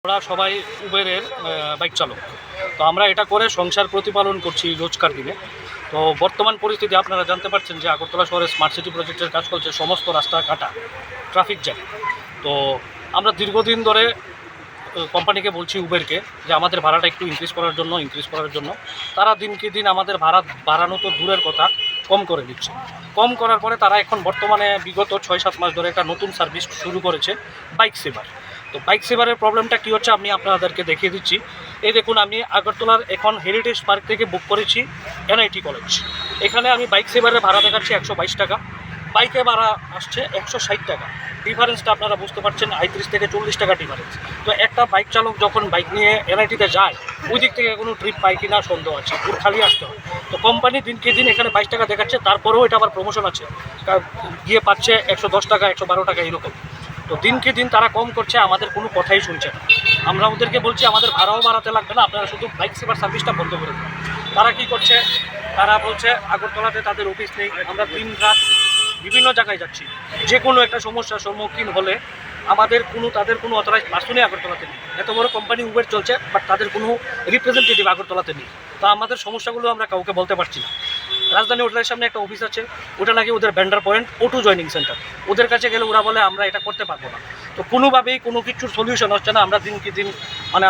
আমরা সবাই উবেরের বাইক চালক। তো আমরা এটা করে সংসার প্রতিপালন করছি রোজকার দিনে। তো বর্তমান পরিস্থিতি আপনারা জানতে পারছেন যে আগরতলা শহরে স্মার্ট সিটি প্রজেক্টের কাজ চলছে, সমস্ত রাস্তা কাটা, ট্রাফিক জ্যাম। তো আমরা দীর্ঘদিন ধরে কোম্পানিকে বলছি, উবেরকে, যে আমাদের ভাড়াটা একটু ইনক্রিজ করার জন্য। তারা দিনকে দিন আমাদের ভাড়া বাড়ানো তো দূরের কথা, কম করে দিচ্ছে। কম করার পরে তারা এখন বর্তমানে বিগত 6-7 মাস ধরে একটা নতুন সার্ভিস শুরু করেছে, বাইক সেভার। তো বাইক সেভারের প্রবলেমটা কী হচ্ছে আমি আপনাদেরকে দেখিয়ে দিচ্ছি। এই দেখুন, আমি আগরতলার এখন হেরিটেজ পার্ক থেকে বুক করেছি এনআইটি কলেজ। এখানে আমি বাইক সেভারের ভাড়া দেখাচ্ছি 122 টাকা, বাইকে ভাড়া আসছে 160 টাকা। ডিফারেন্সটা আপনারা বুঝতে পারছেন, 35 থেকে 40 টাকা ডিফারেন্স। তো একটা বাইক চালক যখন বাইক নিয়ে এনআইটিতে যায়, ওই দিক থেকে কোনো ট্রিপ পায় কিনা সন্দেহ আছে, ওর খালি আসতে হয়। তো কোম্পানি দিনকে দিন এখানে 22 টাকা দেখাচ্ছে, তারপরেও এটা আবার প্রমোশন আছে, গিয়ে পাচ্ছে 110 টাকা, 112 টাকা এরকম। তো দিনকে দিন তারা কম করছে, আমাদের কোনো কথাই শুনছে না। আমরা ওদেরকে বলছি আমাদের ভাড়াও বাড়াতে লাগবে না, আপনারা শুধু বাইক সেভার সার্ভিসটা বন্ধ করে দিন। তারা কি করছে, তারা বলছে আগরতলাতে তাদের অফিস নেই। আমরা দিন রাত বিভিন্ন জায়গায় যাচ্ছি, যে কোনো একটা সমস্যার সম্মুখীন হলে তাদের কোনো অথরাইজ পার্সনই আগরতলাতে নেই। এত বড় কোম্পানি উবের চলছে, বাট তাদের কোনো রিপ্রেজেন্টেটিভ আগরতলাতে নেই। তা আমাদের সমস্যাগুলো আমরা কাউকে বলতে পারছি না। রাজধানী হোটেলের সামনে একটা অফিস আছে, ওটা নাকি ওদের vendor point, O2 joining centre. ওদের কাছে গেলে ওরা বলে আমরা এটা করতে পারবো না। তো কোনোভাবেই কোনো কিছুর সলিউশন হচ্ছে না, আমরা দিন কি দিন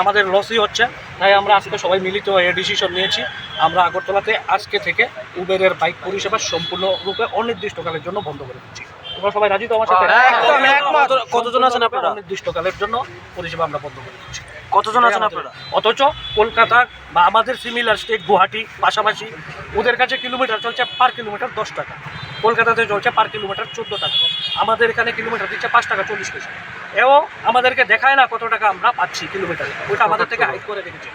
আমাদের লসই হচ্ছে। তাই আমরা আজকে সবাই মিলিত হয়ে ডিসিশন নিয়েছি, আমরা আগরতলাতে আজকে থেকে উবেরের বাইক পরিষেবা সম্পূর্ণরূপে অনির্দিষ্টকালের জন্য বন্ধ করে দিচ্ছি। তোমরা সবাই রাজি তো আমার সাথে? কতজন আছেন আপনারা? অনির্দিষ্টকালের জন্য পরিষেবা আমরা বন্ধ করে দিচ্ছি। কতজন আছেন আপনারা? অথচ কলকাতা বা আমাদের সিমিলার স্টেট গুয়াহাটি পাশাপাশি, ওদের কাছে কিলোমিটার চলছে পার কিলোমিটার 10 টাকা, কলকাতাতে চলছে পার কিলোমিটার 14 টাকা, আমাদের এখানে কিলোমিটার দিচ্ছে 5 টাকা 40 পয়সা। এও আমাদেরকে দেখায় না কত টাকা আমরা পাচ্ছি কিলোমিটারে, ওটা আমাদের থেকে হাইড করে রেখেছে।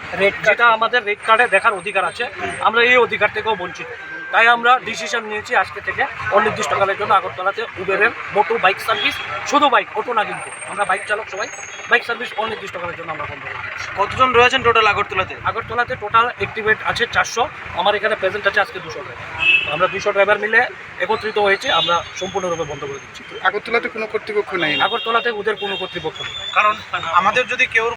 যেটা আমাদের রেট কার্ডে দেখার অধিকার আছে, আমরা এই অধিকার থেকেও বঞ্চিত। তাই আমরা ডিসিশন নিয়েছি আজকে থেকে অনির্দিষ্টকালের জন্য আগরতলাতে উবেরের মোটো বাইক সার্ভিস, শুধু বাইক, অটো না কিন্তু, আমরা বাইক চালক সবাই বাইক সার্ভিস অনির্দিষ্টকালের জন্য আমরা বন্ধ করে দিচ্ছি। কতজন রয়েছেন টোটাল আগরতলাতে? আগরতলাতে টোটাল অ্যাক্টিভেট আছে 400, আমার এখানে প্রেজেন্ট আছে আজকে 200 ড্রাইভার। আমরা 200 ড্রাইভার মিলে একত্রিত হয়েছে, আমরা সম্পূর্ণরূপে বন্ধ করে দিচ্ছি। আগরতলাতে কোনো কর্তৃপক্ষ নাই? আগরতলাতে ওদের কোনো কর্তৃপক্ষ নেই। কারণ আমাদের যদি কেউ